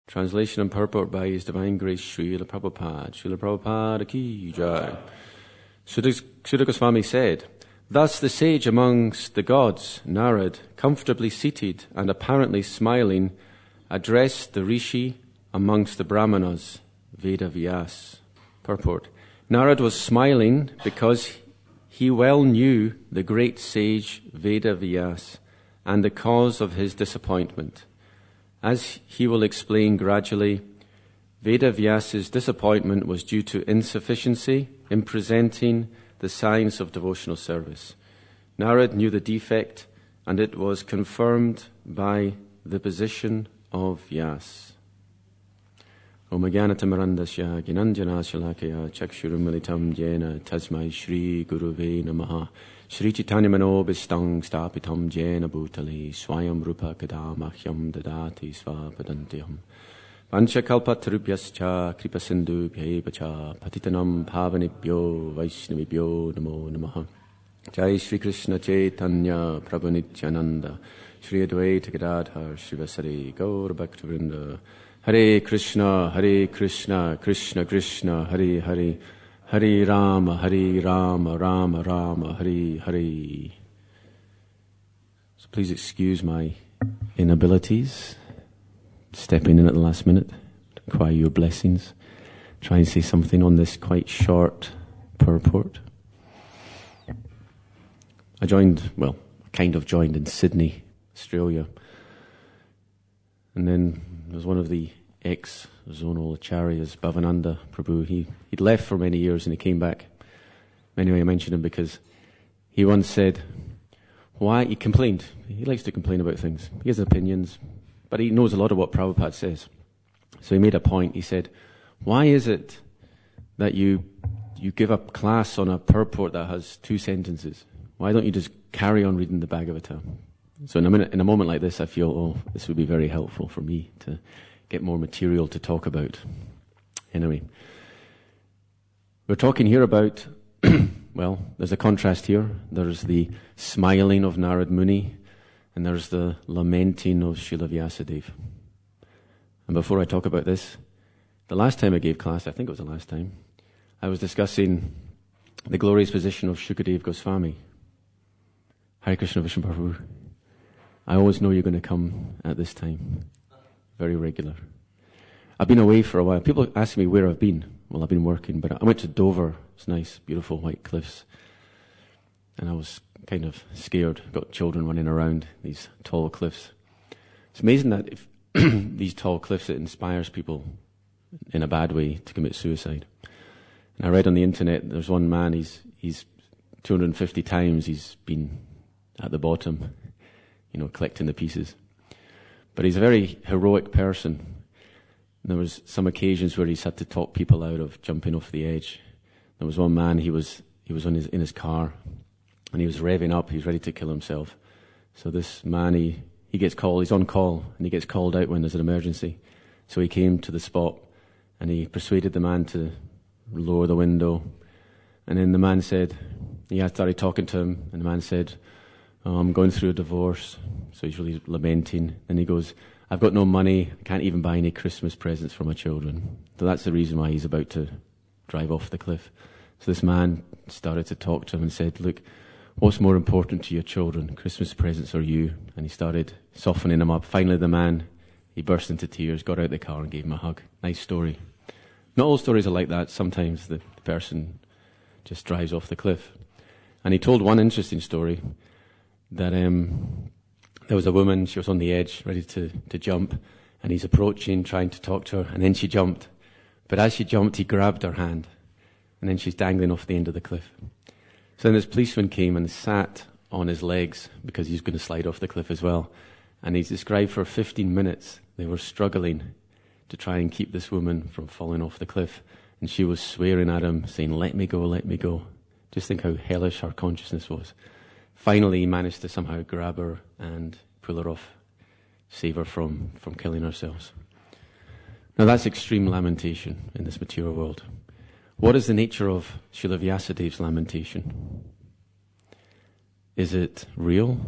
Translation and purport by His Divine Grace Srila Prabhupada. Srila Prabhupada ki jai. Shuddha Goswami said, "Thus the sage amongst the gods, Narad, comfortably seated and apparently smiling, addressed the rishi amongst the brahmanas, Veda Vyas." Purport. Narad was smiling because he well knew the great sage Veda Vyas and the cause of his disappointment. As he will explain gradually, Veda Vyas's disappointment was due to insufficiency in presenting the science of devotional service. Narad knew the defect, and it was confirmed by the position of Vyas. Om Jnanatimirandasya Gnananjana Shalakaya Chakshurumilitam Jena Tasmai Shri Guruve Namaha Shri Chaitanya Manobhistang Stapitam Jena Bhutale Swayam Rupa Kadamahyam Dadati Svapadantyam Vanchakalpatarubhyascha Kripasindu Bhyevacha Patitanam Pavanibhyo Vaishnavibhyo Namo Namaha. Jai Shri Krishna Chaitanya Prabhu Nityananda Shri Advaita Gadadhar Srivasari Gaur Bhaktivinoda. Hare Krishna, Krishna Krishna, Hare Hare, Hare Rama, Rama Rama, Hare Hare. So please excuse my inabilities, stepping in at the last minute, to acquire your blessings. Try and say something on this quite short purport. I kind of joined in Sydney, Australia. And then there was one of the ex-zonal acharyas, Bhavananda Prabhu. He'd left for many years and he came back. Anyway, I mentioned him because he once said, he complained. He likes to complain about things. He has opinions, but he knows a lot of what Prabhupada says. So he made a point. He said, why is it that you give a class on a purport that has 2 sentences? Why don't you just carry on reading the Bhagavatam? So in a moment like this, I feel, this would be very helpful for me to get more material to talk about. Anyway, we're talking here about, there's a contrast here. There's the smiling of Narad Muni, and there's the lamenting of Srila Vyasadeva. And before I talk about this, the last time I gave class, I think it was the last time, I was discussing the glorious position of Shukadeva Goswami. Hare Krishna Vishnu Prabhu. I always know you're going to come at this time. Very regular. I've been away for a while. People ask me where I've been. Well, I've been working, but I went to Dover. It's nice, beautiful white cliffs. And I was kind of scared. Got children running around these tall cliffs. It's amazing that if these tall cliffs, it inspires people in a bad way to commit suicide. And I read on the internet, there's one man, he's 250 times he's been at the bottom, collecting the pieces. But he's a very heroic person. There was some occasions where he's had to talk people out of jumping off the edge. There was one man, he was in his car, and he was revving up, he was ready to kill himself. So this man, he gets called, he's on call, and he gets called out when there's an emergency. So he came to the spot, and he persuaded the man to lower the window. And then the man said, he started talking to him, and the man said, I'm going through a divorce. So he's really lamenting. And he goes, I've got no money. I can't even buy any Christmas presents for my children. So that's the reason why he's about to drive off the cliff. So this man started to talk to him and said, look, what's more important to your children, Christmas presents or you? And he started softening him up. Finally, the man, he burst into tears, got out of the car and gave him a hug. Nice story. Not all stories are like that. Sometimes the person just drives off the cliff. And he told one interesting story that there was a woman, she was on the edge, ready to jump, and he's approaching, trying to talk to her, and then she jumped. But as she jumped, he grabbed her hand, and then she's dangling off the end of the cliff. So then this policeman came and sat on his legs, because he's going to slide off the cliff as well. And he's described for 15 minutes, they were struggling to try and keep this woman from falling off the cliff. And she was swearing at him, saying, let me go, let me go. Just think how hellish her consciousness was. Finally, he managed to somehow grab her and pull her off, save her from killing herself. Now that's extreme lamentation in this material world. What is the nature of Srila Vyasadeva's lamentation? Is it real?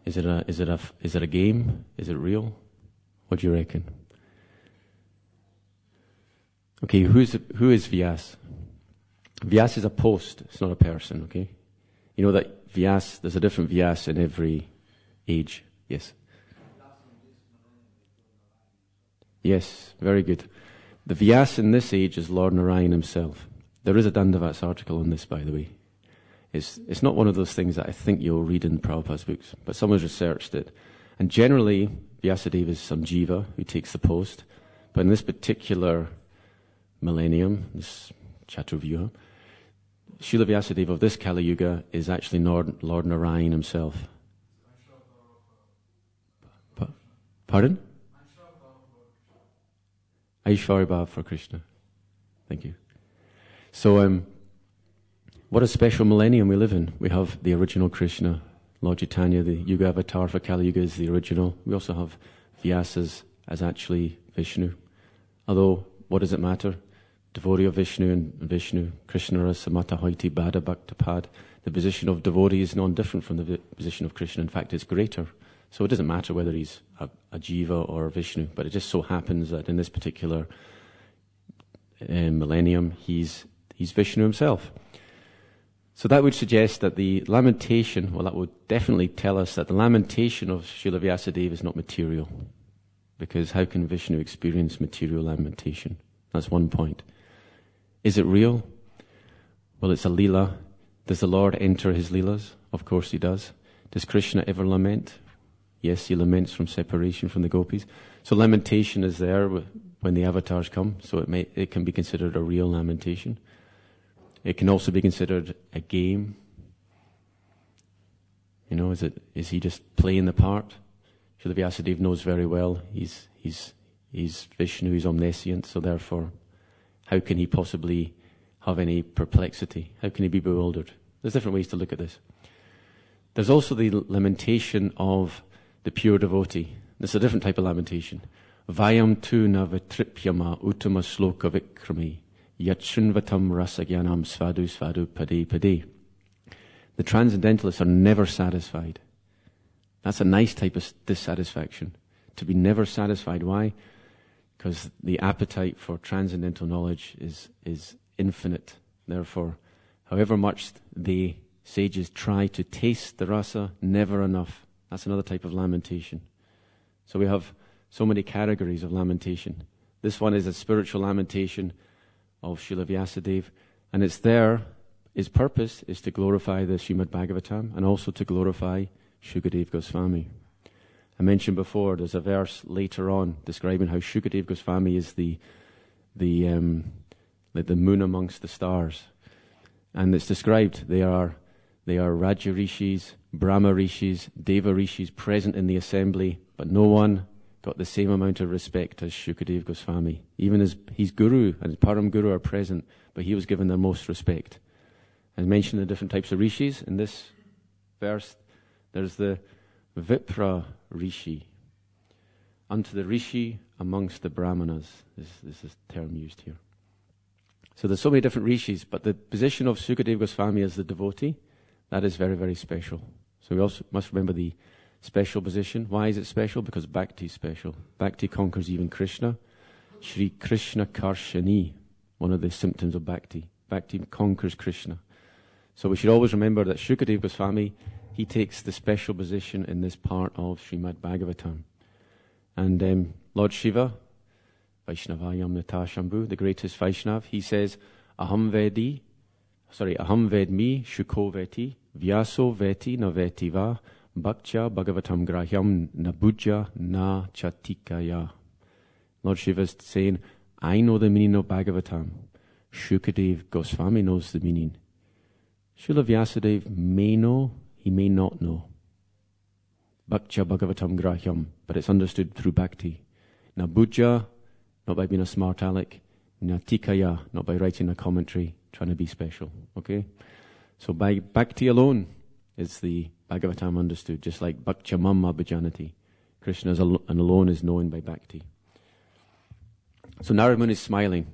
Is it a game? Is it real? What do you reckon? Okay, who is Vyas? Vyas is a post, it's not a person, okay? You know that Vyas, there's a different Vyas in every age. Yes? Yes, very good. The Vyas in this age is Lord Narayan himself. There is a Dandavats article on this, by the way. It's not one of those things that I think you'll read in Prabhupada's books, but someone's researched it. And generally, Vyasadeva is some jiva who takes the post. But in this particular millennium, this Chaturvyuha, Srila Vyasadeva of this Kali Yuga is actually Lord Narayan himself. Pardon? Aishwarya Bhav for Krishna. Thank you. So, what a special millennium we live in. We have the original Krishna, Lord Chaitanya, the Yuga avatar for Kali Yuga is the original. We also have Vyasas as actually Vishnu. Although, what does it matter? Devotee of Vishnu and Vishnu, Krishna Samata Hoiti Bada Bhakta Pad. The position of devotee is non-different from the position of Krishna. In fact, it's greater. So it doesn't matter whether he's a jiva or a Vishnu, but it just so happens that in this particular millennium, he's Vishnu himself. So that would suggest that the lamentation, well, that would definitely tell us that the lamentation of Srila Vyasadeva is not material. Because how can Vishnu experience material lamentation? That's one point. Is it real? Well, it's a leela. Does the Lord enter his leelas? Of course he does. Does Krishna ever lament? Yes, he laments from separation from the gopis. So lamentation is there when the avatars come. So it can be considered a real lamentation. It can also be considered a game. You know, is he just playing the part? Srila Vyasadeva knows very well he's Vishnu, he's omniscient, so therefore, how can he possibly have any perplexity? How can he be bewildered? There's different ways to look at this. There's also the lamentation of the pure devotee. This is a different type of lamentation. Vayam tu na vitripyama uttama sloka vikrami yachrinvatam rasagyanam svadu svadu pade pade. The transcendentalists are never satisfied. That's a nice type of dissatisfaction. To be never satisfied. Why? Because the appetite for transcendental knowledge is infinite. Therefore, however much the sages try to taste the rasa, never enough. That's another type of lamentation. So we have so many categories of lamentation. This one is a spiritual lamentation of Srila Vyasadeva, and it's there, its purpose is to glorify the Srimad Bhagavatam and also to glorify Shukadev Goswami. I mentioned before, there's a verse later on describing how Shukadev Goswami is the moon amongst the stars. And it's described, they are Raja Rishis, Brahma Rishis, Deva Rishis present in the assembly, but no one got the same amount of respect as Shukadev Goswami. Even as his guru and his param guru are present, but he was given the most respect. As mentioned, the different types of rishis. In this verse, there's the Vipra Rishi. Unto the Rishi amongst the Brahmanas. This is the term used here. So there's so many different rishis, but the position of Sukadeva Goswami as the devotee, that is very, very special. So we also must remember the special position. Why is it special? Because Bhakti is special. Bhakti conquers even Krishna. Shri Krishna Karshani, one of the symptoms of Bhakti. Bhakti conquers Krishna. So we should always remember that Sukadeva Goswami, he takes the special position in this part of Srimad Bhagavatam. And Lord Shiva, Vaishnavayam Natashambhu, the greatest Vaishnav, he says, Aham Vedmi, Shuko Veti, Vyaso Veti na Veti va, Bhaktya Bhagavatam Grahyam Nabujya na Chatikaya. Lord Shiva is saying, I know the meaning of Bhagavatam. Shukadev Goswami knows the meaning. Srila Vyasadeva may know, he may not know. Bhaktya Bhagavatam Grahyam, but it's understood through Bhakti. Nabujya, not by being a smart aleck. Natikaya, not by writing a commentary, trying to be special. Okay? So by Bhakti alone is the Bhagavatam understood, just like Bhaktya Mamma Bhajanati. Krishna and alone is known by Bhakti. So Narad Muni is smiling.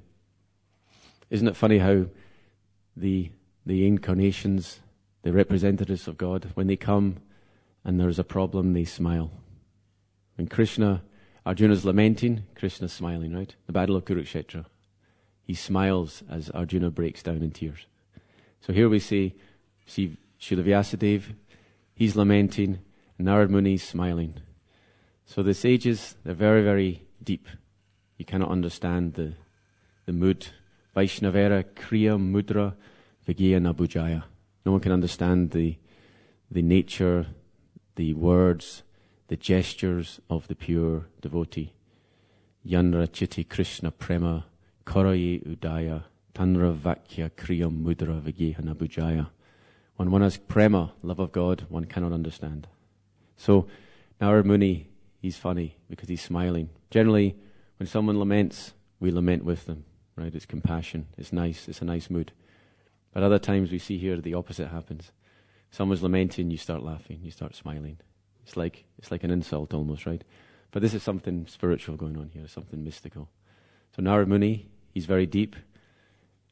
Isn't it funny how the incarnations, the representatives of God, when they come and there's a problem, they smile. When Arjuna's lamenting, Krishna's smiling, right? The battle of Kurukshetra. he smiles as Arjuna breaks down in tears. So here we see Srila Vyasadeva, he's lamenting, Narad Muni's smiling. So the sages, they're very, very deep. You cannot understand the mood. Vaishnavera kriya mudra vigya nabujaya. No one can understand the nature, the words, the gestures of the pure devotee. Yanra chiti Krishna prema koraye udaya tanra vakya kriya mudra vigya nabujaya. When one has prema, love of God, one cannot understand. So Narad Muni, he's funny because he's smiling. Generally, when someone laments, we lament with them, right? It's compassion. It's nice. It's a nice mood. But other times we see here the opposite happens. Someone's lamenting, you start laughing, you start smiling. It's like an insult almost, right? But this is something spiritual going on here, something mystical. So Narad Muni, he's very deep,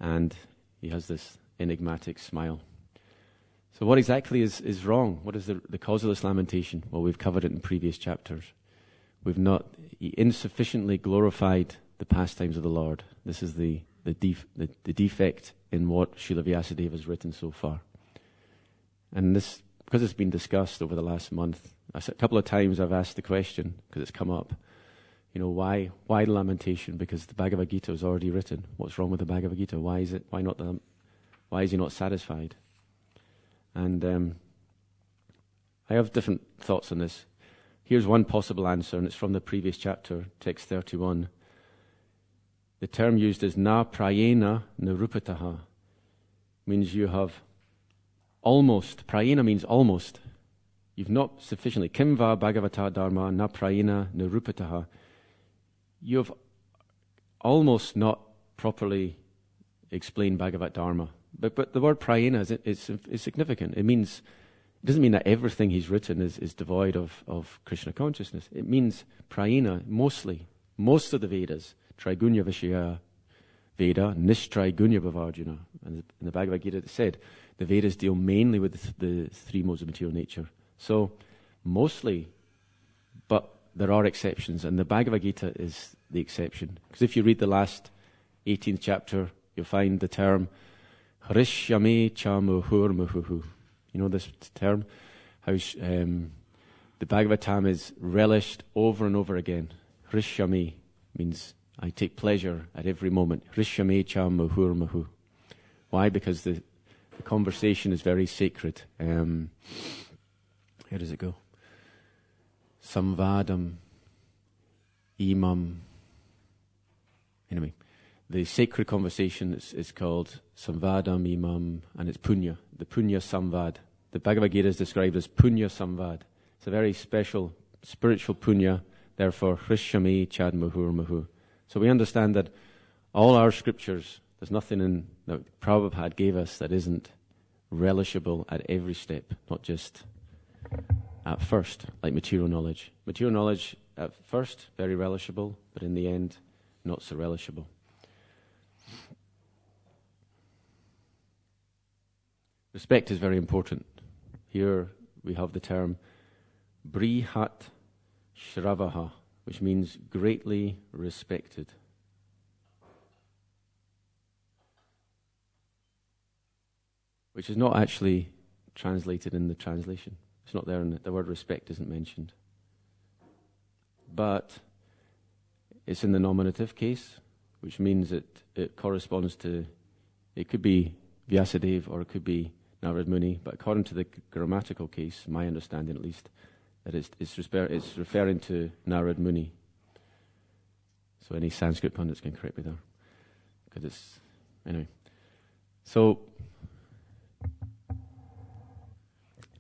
and he has this enigmatic smile. So what exactly is wrong? What is the cause of this lamentation? Well, we've covered it in previous chapters. We've not insufficiently glorified the pastimes of the Lord. This is the defect in what Srila Vyasadeva has written so far. And this, because it's been discussed over the last month, a couple of times I've asked the question, because it's come up, why the lamentation? Because the Bhagavad Gita is already written. What's wrong with the Bhagavad Gita? Why is he not satisfied? And I have different thoughts on this. Here's one possible answer, and it's from the previous chapter, text 31. The term used is na prayena nirupataha, means you have almost, prayena means almost. You've not sufficiently, kimva bhagavata dharma na prayena nirupataha. You have almost not properly explained Bhagavat Dharma. But the word prayena is significant. It doesn't mean that everything he's written is devoid of Krishna consciousness. It means prayena, mostly. Most of the Vedas, Trigunya Vishaya Veda, Nishtrigunya Bhavarjuna. And in the Bhagavad Gita it said, the Vedas deal mainly with the three modes of material nature. So, mostly, but there are exceptions, and the Bhagavad Gita is the exception. Because if you read the last 18th chapter, you'll find the term Harishyame chamuhur muhuhu. You know this term? How the Bhagavatam is relished over and over again. Harishyame means I take pleasure at every moment. Harishyame chamuhur muhu. Why? Because the conversation is very sacred. Where does it go? Samvadam, imam. Anyway, the sacred conversation is called Samvadam Imam, and it's Punya, the Punya Samvad. The Bhagavad Gita is described as Punya Samvad. It's a very special spiritual Punya, therefore Hrishyame Chad Muhur Muhu. So we understand that all our scriptures, there's nothing in that Prabhupada gave us that isn't relishable at every step, not just at first, like material knowledge. Material knowledge at first, very relishable, but in the end, not so relishable. Respect is very important. Here we have the term Brihat Shravaha, which means greatly respected. Which is not actually translated in the translation. It's not there, and the word respect isn't mentioned. But it's in the nominative case, which means it corresponds to, it could be Vyasadeva or it could be Narad Muni, but according to the grammatical case, my understanding at least, that it's referring to Narad Muni. So any Sanskrit pundits can correct me there. Because it's, anyway. So,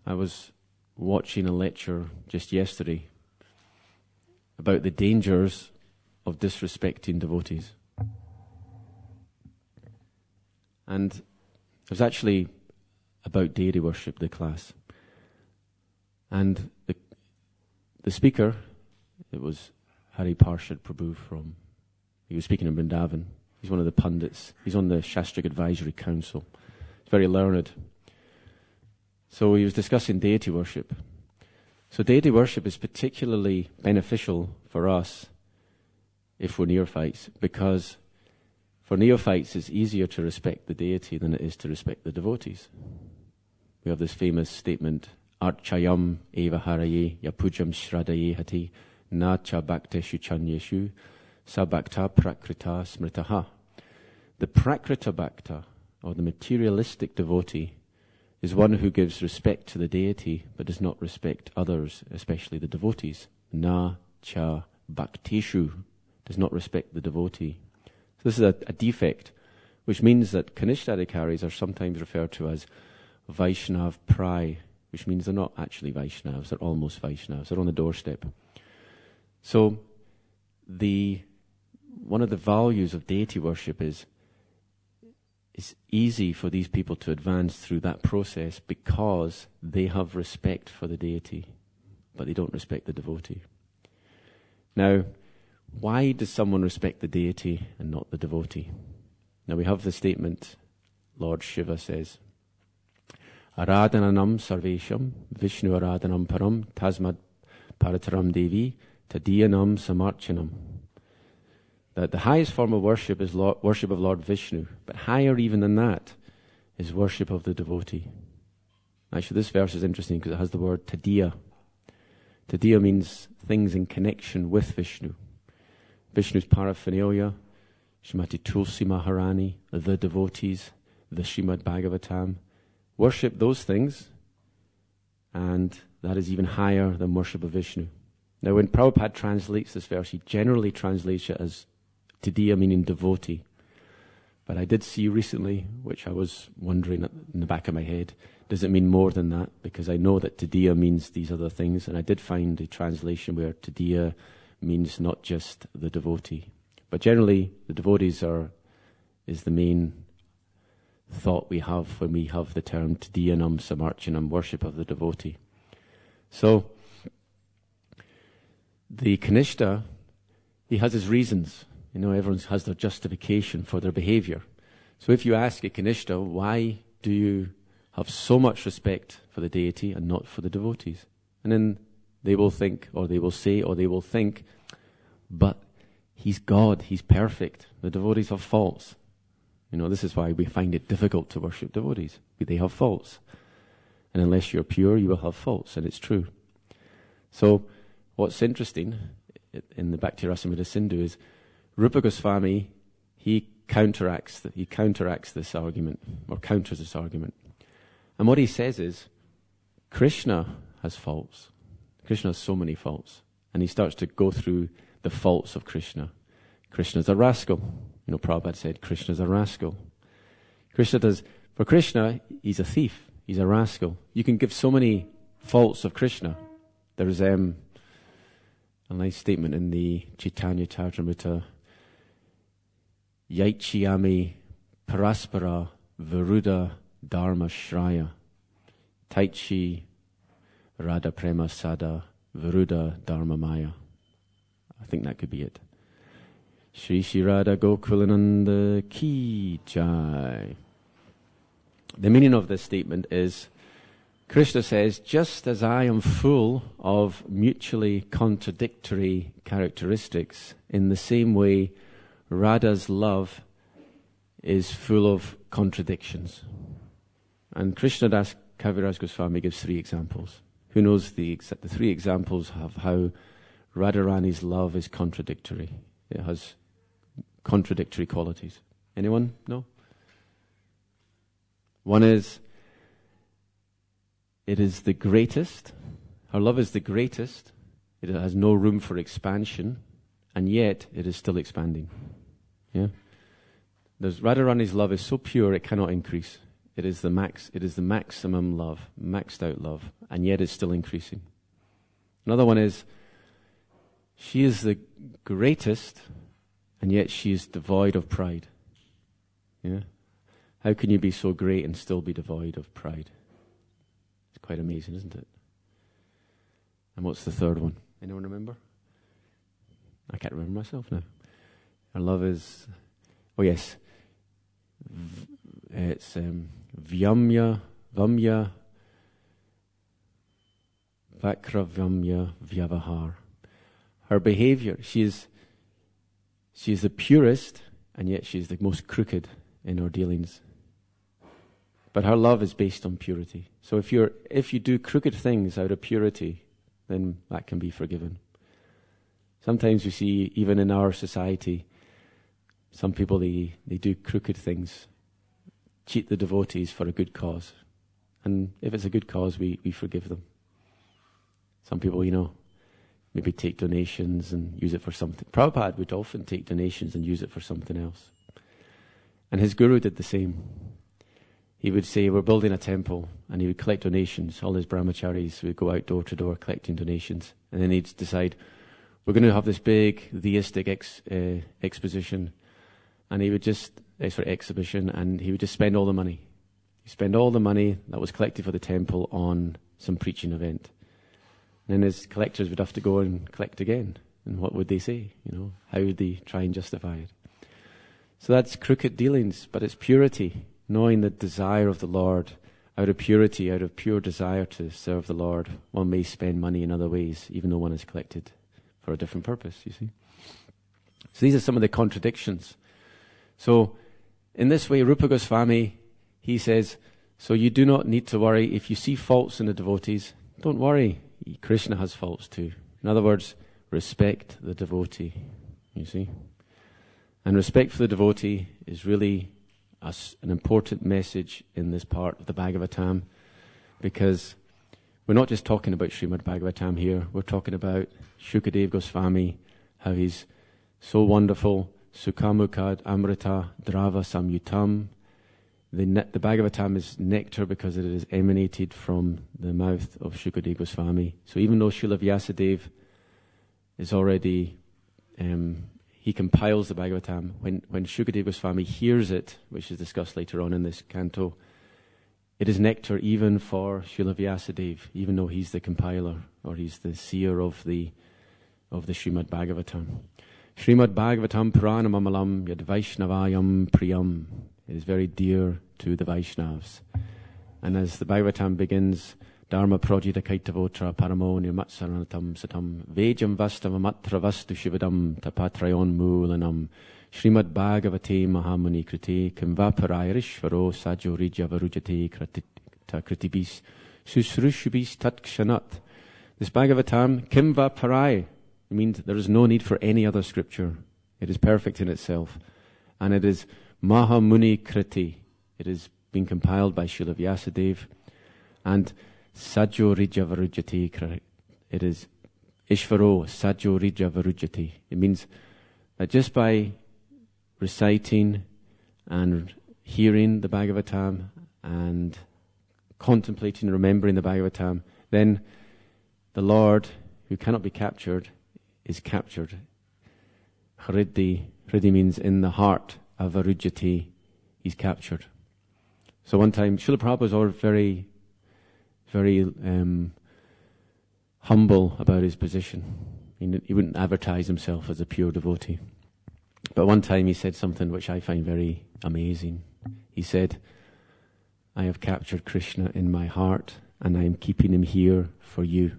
I was watching a lecture just yesterday about the dangers of disrespecting devotees. And it was actually about deity worship, the class. And the speaker, it was Hari Parshad Prabhu he was speaking in Vrindavan. He's one of the pundits. He's on the Shastric Advisory Council. He's very learned. So he was discussing deity worship. So deity worship is particularly beneficial for us if we're neophytes, because For neophytes, it's easier to respect the deity than it is to respect the devotees. We have this famous statement, Archayam eva haraye yapujam shradaye hati na cha bhakteshu chanyeshu sabhakta prakrita smritaha. The prakrita bhakta, or the materialistic devotee, is one who gives respect to the deity but does not respect others, especially the devotees. Na cha bhakteshu, does not respect the devotee. So this is a defect, which means that Kanishta-adhikaris are sometimes referred to as Vaishnav Prai, which means they're not actually Vaishnavas, they're almost Vaishnavas, they're on the doorstep. So one of the values of deity worship is it's easy for these people to advance through that process because they have respect for the deity, but they don't respect the devotee. Now, why does someone respect the deity and not the devotee? Now we have the statement, Lord Shiva says, Aradhananam sarvesham, Vishnu aradhanam param, tasmad parataram devi, tadiyanam samarchanam. That the highest form of worship is worship of Lord Vishnu, but higher even than that is worship of the devotee. Actually, this verse is interesting because it has the word tadiya. Tadiya means things in connection with Vishnu. Vishnu's paraphernalia, Srimati Tulsi Maharani, the devotees, the Srimad Bhagavatam. Worship those things, and that is even higher than worship of Vishnu. Now, when Prabhupada translates this verse, he generally translates it as Tadiya, meaning devotee. But I did see recently, which I was wondering in the back of my head, does it mean more than that? Because I know that Tadiya means these other things, and I did find a translation where Tadiya means not just the devotee. But generally, the devotees is the main thought we have when we have the term Tadiyanam Samarchanam, worship of the devotee. So, the Kanishta, he has his reasons. You know, everyone has their justification for their behavior. So if you ask a Kanishta, why do you have so much respect for the deity and not for the devotees? And then they will think, or they will say, or they will think, but he's God, he's perfect. The devotees have faults. You know, this is why we find it difficult to worship devotees. They have faults. And unless you're pure, you will have faults, and it's true. So, what's interesting in the Bhakti Rasamrita Sindhu is Rupa Goswami, he counteracts this argument, or counters this argument. And what he says is, Krishna has faults. Krishna has so many faults. And he starts to go through the faults of Krishna. Krishna's a rascal. You know, Prabhupada said, Krishna's a rascal. For Krishna, he's a thief. He's a rascal. You can give so many faults of Krishna. There's a nice statement in the Chaitanya Charitamrita, Yaichiyami Paraspara Viruddha Dharma Shraya Taichi Radha Prema Sada Viruddha Dharma Maya. I think that could be it. Shri Shri Radha Gokulananda Ki Jai. The meaning of this statement is, Krishna says, just as I am full of mutually contradictory characteristics, in the same way Radha's love is full of contradictions. And Krishnadas Kaviraj Goswami gives 3 examples. Who knows the 3 examples of how Radharani's love is contradictory? It has contradictory qualities. Anyone? No? One is, it is the greatest. Her love is the greatest. It has no room for expansion, and yet it is still expanding. Yeah? Radharani's love is so pure it cannot increase. It is the maximum love, maxed out love, and yet it's still increasing. Another one is, she is the greatest, and yet she is devoid of pride. Yeah? How can you be so great and still be devoid of pride? It's quite amazing, isn't it? And what's the third one? Anyone remember? I can't remember myself now. Her love is, oh yes, it's Vamya, Vakravamya Vyavahar. Her behavior, she is the purest, and yet she's the most crooked in her dealings. But her love is based on purity. So if you do crooked things out of purity, then that can be forgiven. Sometimes we see, even in our society, some people, they do crooked things, cheat the devotees for a good cause. And if it's a good cause, we forgive them. Some people, maybe take donations and use it for something. Prabhupada would often take donations and use it for something else. And his guru did the same. He would say, we're building a temple, and he would collect donations. All his brahmacharis would go out door to door collecting donations. And then he'd decide, we're going to have this big theistic exposition. And he would just, exhibition, and he would just spend all the money. He'd spend all the money that was collected for the temple on some preaching event. And then his collectors would have to go and collect again. And what would they say? How would they try and justify it? So that's crooked dealings, but it's purity. Knowing the desire of the Lord, out of purity, out of pure desire to serve the Lord, one may spend money in other ways, even though one is collected for a different purpose, you see. So these are some of the contradictions. So in this way, Rupa Goswami, he says, so you do not need to worry. If you see faults in the devotees, don't worry. Krishna has faults too. In other words, respect the devotee, you see. And respect for the devotee is really an important message in this part of the Bhagavatam, because we're not just talking about Srimad Bhagavatam here. We're talking about Shukadeva Goswami, how he's so wonderful. Sukhamukad Amrita Drava Samyutam. The Bhagavatam is nectar because it is emanated from the mouth of Shukadeva Goswami. So even though Srila Vyasadeva is already he compiles the Bhagavatam. When Shukadeva Goswami hears it, which is discussed later on in this canto, it is nectar even for Srila Vyasadeva, even though he's the compiler, or he's the seer of the Srimad Bhagavatam. Srimad Bhagavatam Puranam Amalam Yad Vaishnavayam Priyam. It is very dear to the Vaishnavas. And as the Bhagavatam begins, Dharma Projita Kaitavotra Paramo Nirmatsaranatam Satam Vejam Vastavamatra Vastu Shivadam Tapatrayon Moolanam Srimad Bhagavate Mahamuni Kriti Kimvaparayarishvaro Sajorija Varujate Kritibis Susrushubis Tatkshanat. This Bhagavatam, Kimvaparai, means there is no need for any other scripture. It is perfect in itself. And it is Mahamuni Kriti. It is being compiled by Srila Vyasadeva. And Sajo Rija Varujati. It is Ishvaro Sajo Rija Varujati. It means that just by reciting and hearing the Bhagavatam and contemplating and remembering the Bhagavatam, then the Lord, who cannot be captured, is captured. Hriddhi means in the heart. Avarujati, he's captured. So one time, Srila Prabhupada was always very, very humble about his position. He wouldn't advertise himself as a pure devotee. But one time he said something which I find very amazing. He said, I have captured Krishna in my heart and I am keeping him here for you.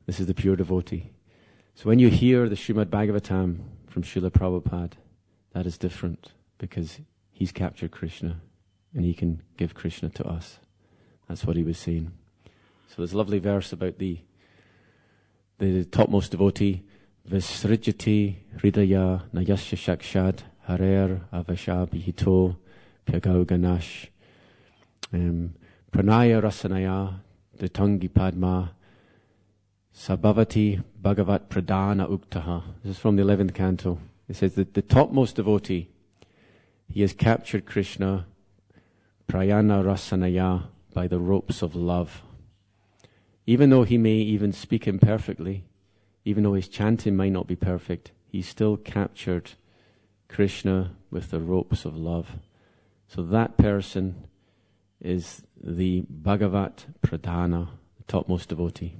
This is the pure devotee. So when you hear the Srimad Bhagavatam from Srila Prabhupada, that is different because he's captured Krishna and he can give Krishna to us. That's what he was saying. So there's a lovely verse about the topmost devotee. Visrijati hridaya nayasya shakshad harer avashabhito pyagau ganash pranaya rasanaya ditangi padma sabhavati bhagavat pradana uktaha. This is from the 11th canto. It says that the topmost devotee, he has captured Krishna prayana rasanaya, by the ropes of love. Even though he may even speak imperfectly, even though his chanting might not be perfect, he still captured Krishna with the ropes of love. So that person is the Bhagavat Pradhana, the topmost devotee.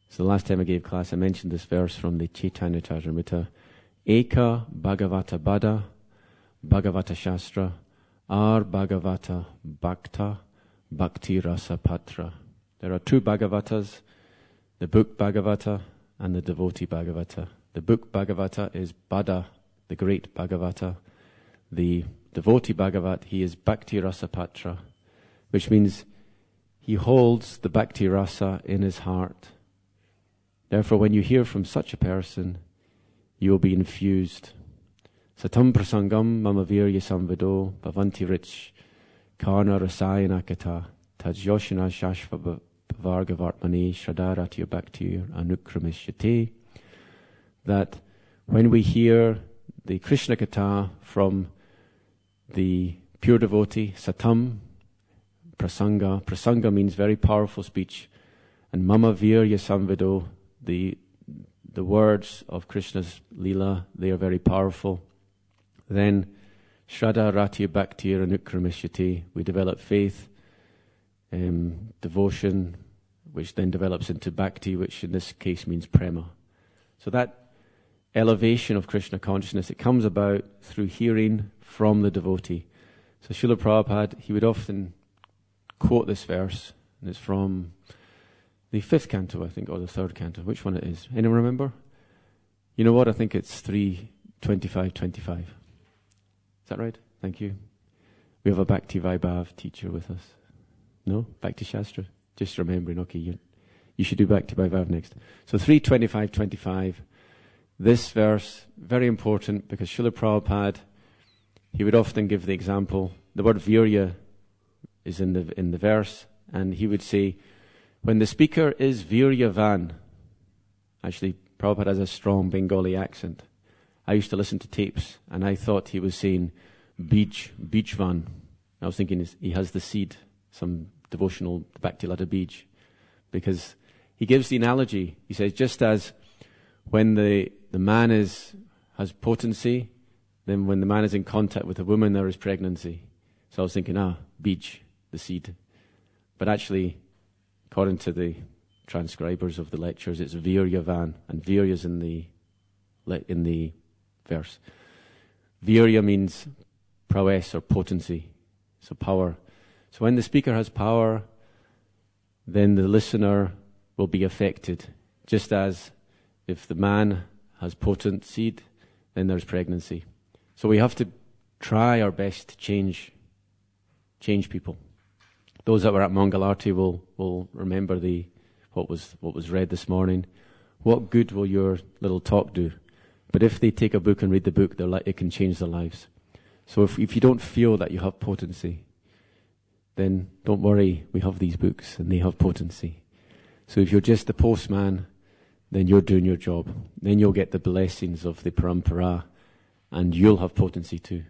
So the last time I gave class, I mentioned this verse from the Chaitanya Charitamrita. Eka Bhagavata Bada, Bhagavata Shastra, Ar Bhagavata Bhakta, Bhakti Rasa Patra. There are two Bhagavatas, the book Bhagavata and the devotee Bhagavata. The book Bhagavata is Bada the great Bhagavata, the devotee Bhagavat. He is Bhakti Rasa Patra, which means he holds the Bhakti Rasa in his heart. Therefore, when you hear from such a person, you will be infused. Satam prasangam mama virya samvido bhavanti rich karna rasayana kata tajyoshana shashva vargavartmani shraddharatya bhakti anukramishyate. That when we hear the Krishna Katha from the pure devotee, satam, prasanga means very powerful speech, and mama virya samvido, the words of Krishna's Leela, they are very powerful. Then shraddha ratya bhakti anukramishyate, we develop faith, devotion, which then develops into bhakti, which in this case means prema. So that elevation of Krishna consciousness, it comes about through hearing from the devotee. So Srila Prabhupada, he would often quote this verse, and it's from the 5th canto, I think, or the 3rd canto. Which one it is? Anyone remember? You know what? I think it's 3:25:25. Is that right? Thank you. We have a Bhakti Vaibhav teacher with us. No? Bhakti Shastra? Just remembering, okay, you should do Bhakti Vaibhav next. So 3:25:25. This verse, very important, because Srila Prabhupada, he would often give the example. The word virya is in the verse, and he would say, when the speaker is viryavan, actually Prabhupada has a strong Bengali accent. I used to listen to tapes, and I thought he was saying beejvan. I was thinking he has the seed, some devotional Bhakti Lata Beej, because he gives the analogy. He says, just as when the man has potency, then when the man is in contact with a woman, there is pregnancy. So I was thinking, beej, the seed. But actually, according to the transcribers of the lectures, it's viryavan, and virya's in the verse. Virya means prowess or potency, so power. So when the speaker has power, then the listener will be affected, just as if the man has potent seed, then there's pregnancy. So we have to try our best to change people. Those that were at Mangalarti will remember what was read this morning. What good will your little talk do? But if they take a book and read the book, it can change their lives. So if you don't feel that you have potency, then don't worry, we have these books and they have potency. So if you're just the postman, then you're doing your job. Then you'll get the blessings of the parampara, and you'll have potency too.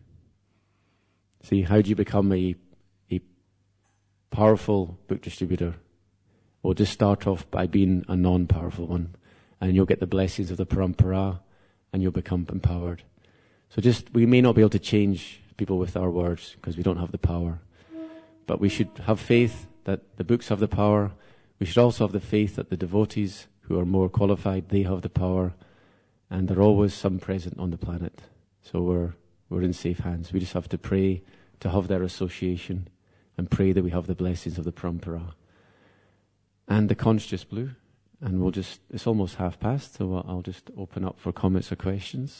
See, how do you become a powerful book distributor? Well, just start off by being a non-powerful one, and you'll get the blessings of the parampara, and you'll become empowered. So we may not be able to change people with our words, because we don't have the power. But we should have faith that the books have the power. We should also have the faith that the devotees who are more qualified, they have the power, and there are always some present on the planet. So we're in safe hands. We just have to pray to have their association and pray that we have the blessings of the parampara. And the conch just blew, and it's almost past, so I'll just open up for comments or questions.